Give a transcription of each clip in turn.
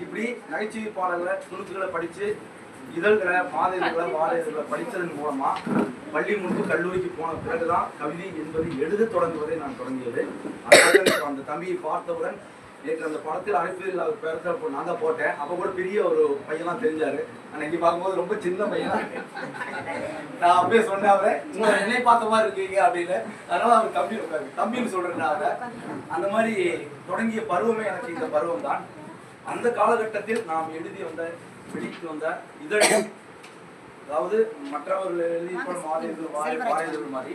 இப்படி நகைச்சுவை பாடல்களை துணுக்குகளை படித்து இதழ்களை மாத இதழ்களை வார இதழ்களை படித்ததன் மூலமா பள்ளி முடித்து கல்லூரிக்கு போன பிறகுதான் கவிதை என்பது எழுத தொடங்குவதை நான் தொடங்கியது. அதனால அந்த தம்பியை பார்த்தவுடன் நேற்று அந்த படத்தில் அழைப்பதில் அவர் பேரத்தை நான் தான் போட்டேன். அப்போ கூட பெரிய ஒரு பையன்லாம் தெரிஞ்சாரு. நான் இங்கே பார்க்கும்போது ரொம்ப சின்ன பையன். நான் அப்படியே சொன்னேன் அவரை, உங்களை என்னை பார்த்த மாதிரி இருக்கீங்க அப்படின்னு. அதனால அவர் தம்பின்னு சொல்றேன். அவரை அந்த மாதிரி தொடங்கிய பருவமே எனக்கு இந்த பருவம் தான். அந்த காலகட்டத்தில் நாம் எழுதி வந்த வெளியிட்டு வந்த இதழ், அதாவது மற்றவர்கள் எழுதி மாத இதழ் மாதிரி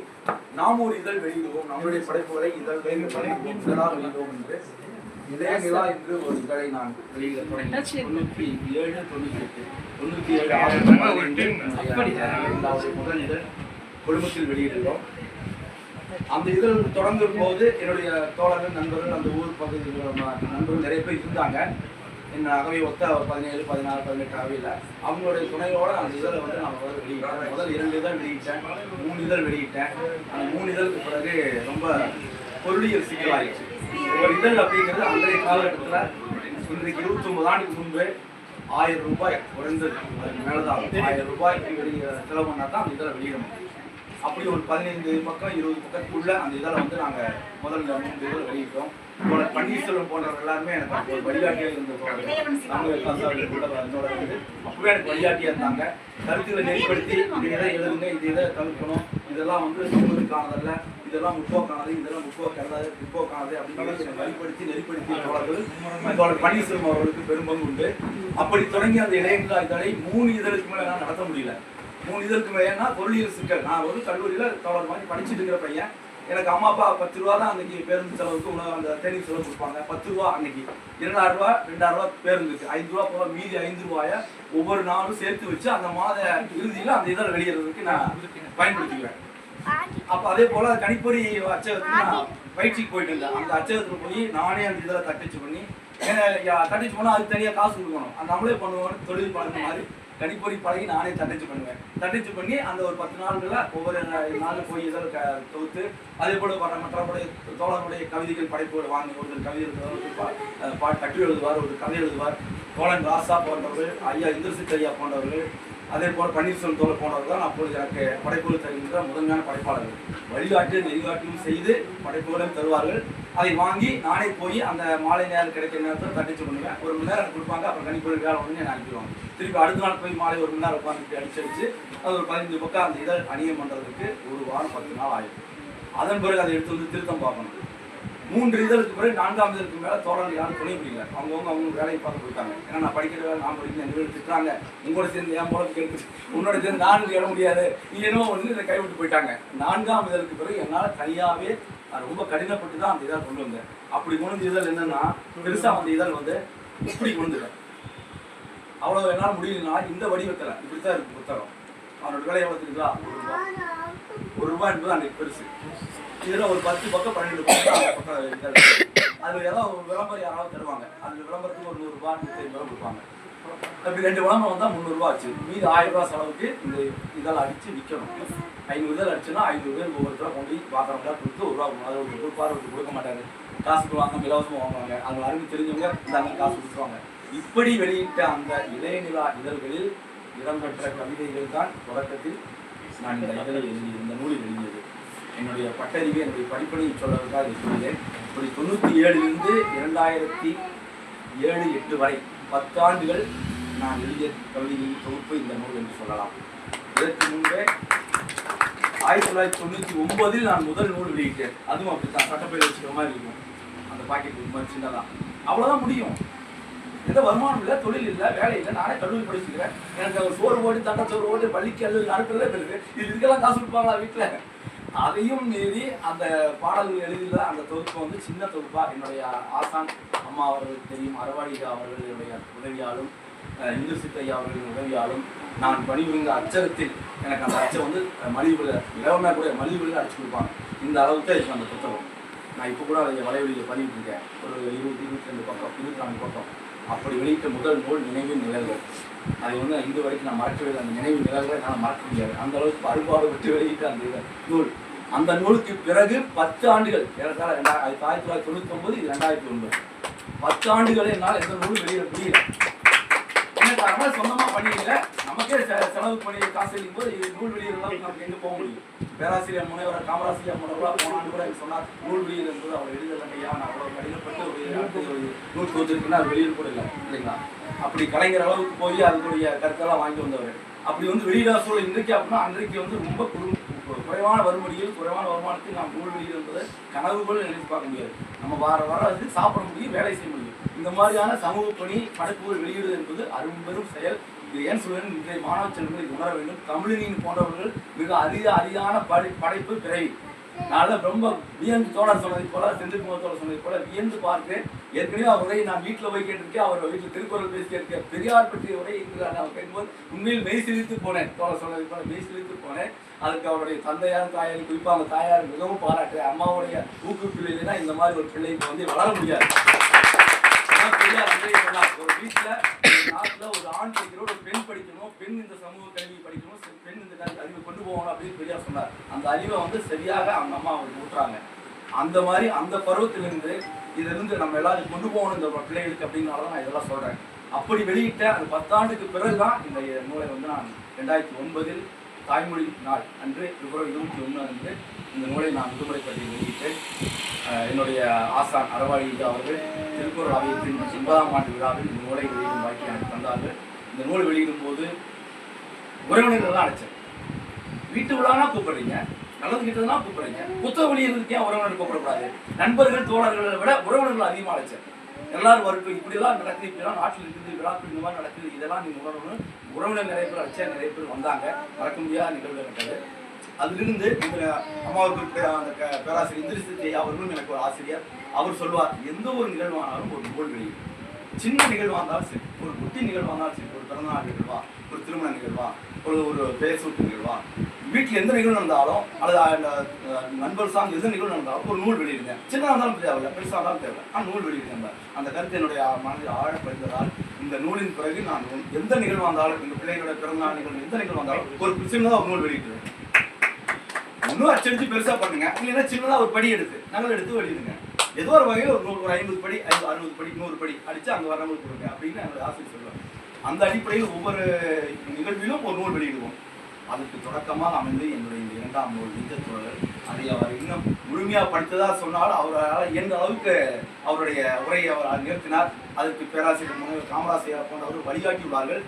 நாம் ஒரு இதழ் வெளியிடுவோம், நம்மளுடைய படைப்புகளை இதழாக வெளியிடுவோம் என்று இளைய நிலா என்று ஒரு இதழை நான் வெளியிட தொடங்கினேன். 97 முதல் இதழ் குடும்பத்தில் வெளியிடுகிறோம். அந்த இதழ் தொடங்கும் போது என்னுடைய தோழர்கள் நண்பர்கள் அந்த ஊர் பகுதியில் நண்பர்கள் நிறைய பேர் இருந்தாங்க. என் அகவை ஒத்த 17, 16, 18 அகவையில் அவங்களுடைய துணையோடு அந்த இதழை வந்து நான் வெளியிட்டேன். முதல் 2 இதழ் வெளியிட்டேன், 3 இதழ் வெளியிட்டேன். அந்த 3 இதழுக்கு பிறகு ரொம்ப பொருளியல் சிக்கலாயிடுச்சு. ஒரு இதழ் அப்படிங்கிறது அன்றைய காலகட்டத்தில் இன்றைக்கு 29 ஆண்டுக்கு முன்பு 1000 ரூபாய் குறைந்தது, அதுக்கு மேலதான் 1000 ரூபாய்க்கு வெளியே செலவு பண்ணா தான் அந்த இதழை வெளியிட முடியும். அப்படி ஒரு 15 பக்கம் 20 பக்கத்துக்குள்ள அந்த இதழை வந்து நாங்கள் முதல்ல 3 இதழ் வெளியிட்டோம். பன்னீர்செல்வம் போன்றவர்கள் எல்லாருமே எனக்கு ஒரு வழிகாட்டியாக இருந்தோட அப்பவே எனக்கு வழிகாட்டியாக இருந்தாங்க. கருத்துக்களை நெறிப்படுத்தி இது எதை எழுதுங்க, இது எதை தவிர்க்கணும், இதெல்லாம் வந்து சமூகத்துக்கானதல்ல, இதெல்லாம் முற்போக்கானது, இதெல்லாம் முற்போக்கானது அப்படின்னு வழிப்படுத்தி நெறிப்படுத்திய தோழர்கள் பன்னீர்செல்வம் அவர்களுக்கு பெரும்பங்கு உண்டு. அப்படி தொடங்கி அந்த இளைஞர்களா இதழை 3 இதழுக்கு மேலே நான் நடத்த முடியல. 3 இதழுக்கு மேலேன்னா பொருளியல் சிக்கல். நான் ஒரு கல்லூரியில் தோழர் மாதிரி படிச்சுட்டு இருக்கிற பையன். எனக்கு அம்மா அப்பா 10 ரூபா தான் அன்னைக்கு பேருந்து செலவுக்கு உணவு அந்த தேநீர் செலவு கொடுப்பாங்க. 10 ரூபா அன்னைக்கு, 2000 ரூபா 2000 ரூபா பேருந்துக்கு, 5 ரூபா போக மீதி 5 ரூபாயை ஒவ்வொரு நாளும் சேர்த்து வச்சு அந்த மாத இறுதியில் அந்த இதழ் வெளியிடுறதுக்கு நான் பயன்படுத்திக்குவேன். அப்போ அதே போல் கணிப்பொறி அச்சகத்துக்கு நான் பயிற்சிக்கு போயிட்டு இருந்தேன். அந்த அச்சகத்தில் போய் நானே அந்த இதழை தட்டிச்சு பண்ணி, தட்டிச்சு போனால் அதுக்கு தனியாக காசு கொடுக்கணும். அந்த நம்மளே பண்ணுவோம்னு தொழில் பண்ணுற மாதிரி கணிப்பொறி பழகி நானே தட்டிச்சு பண்ணுவேன். தட்டிச்சு பண்ணி அந்த ஒரு 10 நாள்களில் ஒவ்வொரு நாளும் போய் இதழ் தொகுத்து அதே போல் மற்றபடி தோழனுடைய கவிதைகள் படைப்புகள் வாங்கி ஒரு கவிதை கட்டுரை எழுதுவார், ஒரு கதை எழுதுவார். தோழன் ராசா போன்றவர்கள், ஐயா இந்திரசித் ஐயா போன்றவர்கள், அதே போல் பன்னீர்செல்வம் தோழர் போன்றவர்கள் தான் அப்பொழுது எனக்கு படைப்புகள் தருகின்ற முதன்மையான படைப்பாளர்கள். வழிகாட்டு நெறிகாட்டியும் செய்து படைப்புகளையும் தருவார்கள். அதை வாங்கி நானே போய் அந்த மாலை நேரம் கிடைக்கிற நேரத்தில் தட்டிச்சு பண்ணுவேன். 1 மணி நேரம் எனக்கு கொடுப்பாங்க. அப்புறம் கணிப்பொழி வேலை உடனே நான் அனுப்பிடுவாங்க. திருப்பி அடுத்த நாள் போய் மாலை 1 மணி நேரம் உட்காந்துட்டு அடிச்சடிச்சு அது ஒரு 15 பக்கம் அந்த இதழ் அணியம் பண்ணுறதுக்கு 1 வாரம் 10 நாள் ஆயிடும். அதன் பிறகு அதை எடுத்து வந்து திருத்தம் பார்க்கணும். 3 இதழுக்கு பிறகு 4ஆம் இதழுக்கு மேலே தோழர்கள் யாரும் துணை புரியல. அவங்க வேலையை பார்க்க போயிட்டாங்க. ஏன்னா நான் படிக்கிற வேலை, நான் படிக்கிற எங்கள் வீடு திட்டுறாங்க, உங்களோட சேர்ந்து என் போல கேட்டு உன்னோட சேர்ந்து நானும் கேட முடியாது, நீ என்னவோ வந்து இதை கைவிட்டு போயிட்டாங்க. 4ஆம் இதழுக்கு பிறகு என்னால் தனியாகவே ரொம்ப கடினப்பட்டு தான் அந்த இதழ் கொண்டு வந்தேன். அப்படி கொண்டு வந்த இதழ் என்னன்னா, பெருசாக அந்த இதழ் வந்து இப்படி கொண்டுட்டேன். அவ்வளோ என்னால் முடியலன்னா இந்த வடிவத்தில் இப்படித்தான் இருக்கு புத்தகம். அவனோட விலை எவ்வளோ தெரியுதா? 1 ரூபா என்பது அன்றைக்கு பெருசு. இதில் ஒரு 10 பக்கம் 12 பக்கம் அதில் ஏதாவது விளம்பரம் யாராவது தருவாங்க. அதில் விளம்பரத்துக்கு ஒரு 100 ரூபா 150 ரூபா கொடுப்பாங்க. அப்படி 2 விளம்பரம் வந்தால் 300 ரூபா ஆச்சு. மீது 1000 ரூபா செலவுக்கு இந்த இதழ் அடித்து விற்கணும். 500 இதழ் அடிச்சுன்னா 500 பேர் ஒவ்வொருத்தர கொண்டு பார்க்குறவங்களா கொடுத்து 1 ரூபா கொடுக்கும். அதை ஒரு கொடுப்பாரு, ஒரு கொடுக்க மாட்டாங்க. காசுக்கு வாங்க, இலவசமாக வாங்குவாங்க. அவங்க அருமை தெரிஞ்சவங்க இந்த காசு கொடுத்துருவாங்க. இப்படி வெளியிட்ட அந்த இளைய நிலா இதழ்களில் இடம்பெற்ற கவிதைகள் தான் தொடக்கத்தில் நான் இந்த இதழை எழுதியது, இந்த நூலில் எழுதியது. என்னுடைய பட்டறிவை, என்னுடைய படிப்பணியை சொல்வதற்காக சொல்கிறேன். இப்படி 97லிருந்து 2007, 8 வரை 10 ஆண்டுகள் நான் எழுதிய கவிதைகளின் தொகுப்பு இந்த நூல் என்று சொல்லலாம். இதற்கு முன்பே 1999 நான் முதல் நூல் வெளியிட்டேன். அதுவும் அப்படித்தான், சட்டப்பையில் வச்சுக்கிற மாதிரி இருக்கும். அந்த பாக்கெட் ரொம்ப சின்னதான். அவ்வளோதான் முடியும். எந்த வருமானம் இல்லை, தொழில் இல்லை, வேலை இல்லை. நானே கல்லூரி படிச்சுக்கிறேன். எனக்கு ஒரு சோறு ஓடி தண்டச்சோறு ஓடி பள்ளிக்கு அனுப்புறதே பெருது. இதுக்கெல்லாம் காசு கொடுப்பாங்களா வீட்டில்? அதையும் மீறி அந்த பாடல்கள் எழுதியுள்ள அந்த தொகுப்பு வந்து சின்ன தொகுப்பாக என்னுடைய ஆசான் அம்மா அவர்களுக்கு தெரியும், அரவாடிகா அவர்களுடைய உதவியாலும், இந்திரசித் ஐயா அவர்களின் உதவியாலும் நான் பணிபுரிந்த அச்சகத்தில் எனக்கு அந்த அச்சம் வந்து மலிவு இலவனா கூட மலிவு விலையில் அடிச்சு கொடுப்பாங்க. இந்த அளவுக்கு தான் இருக்கும் அந்த புத்தகம். நான் இப்போ கூட அதை வலைவெளியில் பதிவிட்டிருக்கேன். ஒரு 22 பக்கம் 24 பக்கம். அப்படி வெளியிட்ட முதல் நூல் நினைவின் நிழல்கள். அதை வந்து இன்று வரைக்கும் நான் மறக்கவே இல்லை. அந்த நினைவு நிழல்களை என்னால் மறக்க முடியாது. அந்த அளவுக்கு அறுபாடு விட்டு வெளியிட்ட அந்த நூல். அந்த நூலுக்கு பிறகு 10 ஆண்டுகள், ஏறத்தாழ 1999, இது 2009, 10 ஆண்டுகள் என்னால் எந்த நூலும் வெளியிட முடியல. நமக்கே செலவு பண்ணி காசு அளிக்கும் போது நூல் வெளியிடலாம் நமக்கு எங்கே போக முடியும்? பேராசிரியர் முனைவர் காமராசிரியர் முனைவராக போனான்னு கூட எனக்கு சொன்னார், நூல் வெளியீடு என்பது அவர் எழுதலையா, நான் அவ்வளோ கடினப்பட்டு ஒரு நூல் தோற்றுருக்குன்னா அது வெளியில் கூட இல்லை இல்லைங்களா? அப்படி கலைஞர் அளவுக்கு போய் அதனுடைய கருத்தெல்லாம் வாங்கி வந்தவர். அப்படி வந்து வெளியிட சூழல் இன்றைக்கு அப்படின்னா அன்றைக்கு வந்து ரொம்ப குறைவான வறுமொழியில் குறைவான வருமானத்தில் நாம் நூல் வெளியீடு என்பது கனவு கூட நினைத்து பார்க்க முடியாது. நம்ம வர அது சாப்பிட முடியும், வேலை செய்ய முடியும். இந்த மாதிரியான சமூக பணி படைப்புகள் வெளியிடுவது என்பது அரும்பெரும் செயல். இது ஏன் சொல்லுவேன், இன்றைய மாணவ செல்வங்களை உணர வேண்டும். தமிழினின் போன்றவர்கள் மிக அரிதான படைப்பு பிறவி. நான் ரொம்ப வியந்து தோழர் சொன்னதை போல, செந்தில்குமார் தோழர் சொன்னதை போல வியந்து பார்க்கிறேன். ஏற்கனவே அவர் உரையை நான் வீட்டில் போய் கேட்டிருக்கேன், அவர் வீட்டில் திருக்குறள் பேசி கேட்டிருக்கேன். பெரியார் பற்றிய உரை நான் கேட்கும்போது உண்மையில் மெய் சிலிர்த்து போனேன். தோழர் சொன்னதை போல மெய் சிலிர்த்து போனேன். அதுக்கு அவருடைய தந்தையார் தாயார் குறிப்பாக அவங்க தாயார் மிகவும் பாராட்டுறேன். அம்மாவுடைய ஊக்குவிப்பில்லைன்னா இந்த மாதிரி ஒரு பிள்ளைக்கு வந்து வளர முடியாது. பெரியார் அன்றைய சொன்னார், ஒரு வீட்டில் நாட்டில் ஒரு ஆண் படிக்கிறோம், ஒரு பெண் படிக்கணும், பெண் இந்த சமூக கல்வி படிக்கணும், பெண் இந்த அறிவை கொண்டு போகணும் அப்படின்னு பெரியார் சொன்னார். அந்த அறிவை வந்து சரியாக அவங்க அம்மா அவங்களுக்கு ஊட்டுறாங்க. அந்த மாதிரி அந்த பருவத்திலிருந்து இதிலிருந்து நம்ம எல்லாரும் கொண்டு போகணும் இந்த பிள்ளைகளுக்கு அப்படின்னால தான் நான் இதெல்லாம் சொல்கிறேன். அப்படி வெளியிட்ட அந்த 10 ஆண்டுக்கு பிறகுதான் இந்த நூலை வந்து நான் 2009 தாய்மொழி நாள் அன்று பிப்ரவரி 21 அன்று இந்த நூலை நான் விடுமுறைப்பட்டி வெளியிட்டேன். என்னுடைய ஆசான் அறவாழி அவர்கள் திருக்குறள் ஆலயத்தின் 80ஆம் ஆண்டு விழாவில் இந்த நூலை வெளியிடும் வாய்ப்பு எனக்கு தந்தார்கள். இந்த நூல் வெளியிடும் போது உறவினர்கள் தான் அழைச்சேன். வீட்டு விழானா கூப்பிடுறீங்க, நல்லது கிட்டதுனா கூப்பிடுறீங்க, புத்தக வெளியிடுறதுக்கு ஏன் உறவினர் கூப்பிடக்கூடாது? நண்பர்கள் தோழர்களை விட உறவினர்கள் அதிகமாக அழைச்சேன். எல்லாரும் வரட்டும், இப்படிலாம் நடக்குது, இப்படிலாம் நாட்டில் இருக்குது, விழாக்கள் இந்த மாதிரி நடக்குது, இதெல்லாம் நீங்கள் உணரணும். உறவினர் நிறைய பேர் அழைச்சா, நிறைய பேர் வந்தாங்க. மறக்க முடியாத நிகழ்வு இருந்தது. அதிலிருந்து அம்மாவுக்கு அந்த பேராசிரியர் இந்திரிசத்தை அவர்களும் எனக்கு ஒரு ஆசிரியர். அவர் சொல்வார், எந்த ஒரு நிகழ்வானாலும் ஒரு நூல் வெளியிடும். சின்ன நிகழ்வாக இருந்தாலும் சரி, ஒரு குட்டி நிகழ்வாக இருந்தாலும் சரி, ஒரு பிறந்தநாள் நிகழ்வா, ஒரு திருமண நிகழ்வா, ஒரு பேசூட்டு நிகழ்வா, வீட்டில் எந்த நிகழ்வு நடந்தாலும் அல்லது நண்பர் சார்ந்த எந்த நிகழ்வு நடந்தாலும் ஒரு நூல் வெளியிடுங்க. சின்னதாக இருந்தாலும் தேவையில்லை, பெருசாக இருந்தாலும் தேவை, ஆனால் நூல் வெளியிடுங்க. அந்த கருத்து என்னுடைய மனதில் ஆழப்படுத்ததால் இந்த நூலின் பிறகு நான் எந்த நிகழ்வு வந்தாலும், எங்கள் பிள்ளைகளுடைய பிறந்தநாள் நிகழ்வு எந்த நிகழ்வு வந்தாலும் ஒரு சின்னதாக ஒரு நூல் வெளியிடுவேன். இன்னும் அச்சடிச்சு பெருசா பண்ணுங்க, இல்லைன்னா சின்னதாக ஒரு படி எடுத்து நகல் எடுத்து வெளியிடுங்க. ஏதோ ஒரு வகையில் ஒரு 50 படி 60 படி 100 படி அடிச்சு அங்கே வரவங்களுக்கு கொடுங்க அப்படின்னு என்னோட ஆசை சொல்லுவேன். அந்த அடிப்படையில் ஒவ்வொரு நிகழ்விலும் ஒரு நூல் வெளியிடுவோம். அதுக்கு தொடக்கமாக அமைந்து என்னுடைய இந்த 2ஆம் நூல் நெஞ்சத்தோழர். அதை அவர் இன்னும் முழுமையாக படித்ததா சொன்னாலும் அவரால் எந்த அளவுக்கு அவருடைய உரையை அவர் நிறுத்தினார். அதற்கு பேராசிரியர் முனைவர் காமராசிரியர் போன்றவர்கள் வழிகாட்டி உள்ளார்கள்.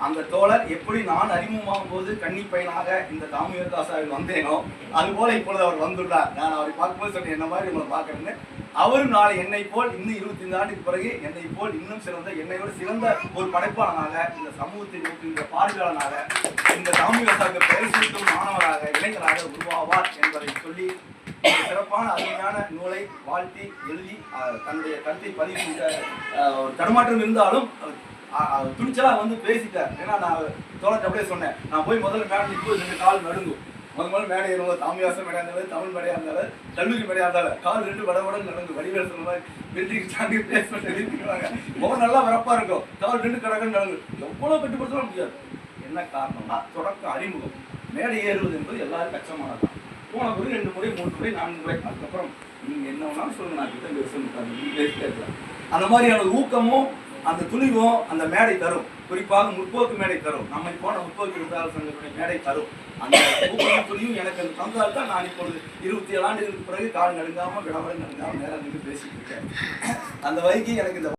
அந்த தோழர் எப்படி நான் அறிமுகமாகும் போது கன்னி பையனாக இந்த தாமியர்தாசாவில் வந்தேனோ அதுபோல இப்பொழுது அவர் வந்துள்ளார். நான் அவரை பார்க்கும்போது சொன்னேன், என்ன மாதிரி உங்களை பார்க்குறேன்னு. அவரும் நாளை என்னை போல் இன்னும் 25 ஆண்டுக்கு பிறகு என்னை போல் இன்னும் சிறந்த, என்னை விட சிறந்த ஒரு படைப்பாளனாக, இந்த சமூகத்தை நோக்குகின்ற பார்வையாளனாக, இந்த தாமியர்தாசாவுக்கு பெயர் சூட்டும் மாணவராக, இளைஞராக உருவாவார் என்பதை சொல்லி சிறப்பான அருமையான நூலை வாழ்த்தி எழுதி தன்னுடைய கருத்தை பதிவு செய்த ஒரு தடுமாற்றம் இருந்தாலும் துணிச்சலா வந்து பேசிட்டார். ஏன்னா நான் தோழர் அப்படியே சொன்னேன், நான் போய் முதல்ல மேடை நிற்கும் 2 கால் நடுங்கும். முதல்ல மேடை ஏறுவோம், தாமியாசம் மேடையா இருந்தாலும், தமிழ் மேடையா இருந்தாலும், கல்லூரி மேடையா இருந்தாலும் கால் 2 வடவடன் நடங்கும். வடிவேல் சொன்ன மாதிரி வெற்றிக்கு தாண்டி பிளேஸ்மெண்ட் எழுதிக்கிறாங்க. முகம் நல்லா வரப்பா இருக்கும், கால் 2 கடகன் நடங்கும். எவ்வளவு கட்டுப்படுத்த முடியாது. என்ன காரணம்னா தொடக்க அறிமுகம். மேடை ஏறுவது என்பது எல்லாரும் கஷ்டமானதான். போன முறை 2 முறை 3 முறை 4 முறை, அதுக்கப்புறம் நீங்க என்ன வேணாலும் சொல்லுங்க, நான் கிட்ட பேசுறேன். அந்த மாதிரியான ஊக்கமும் அந்த துணிவும் அந்த மேடை தரும். குறிப்பாக முற்போக்கு மேடை தரும். நம்ம போன முற்போக்கு எழுத்தாளர் சங்கத்துடைய மேடை தரும். அந்த ஊக்கமும் துணியும் எனக்கு அந்த தந்தால் தான் நான் இப்பொழுது 27 ஆண்டுகளுக்கு பிறகு கால் நடுங்காமல் விடவரை நடுங்காமல் நேரம் நின்று பேசிட்டு இருக்கேன். அந்த வகைக்கு எனக்கு இந்த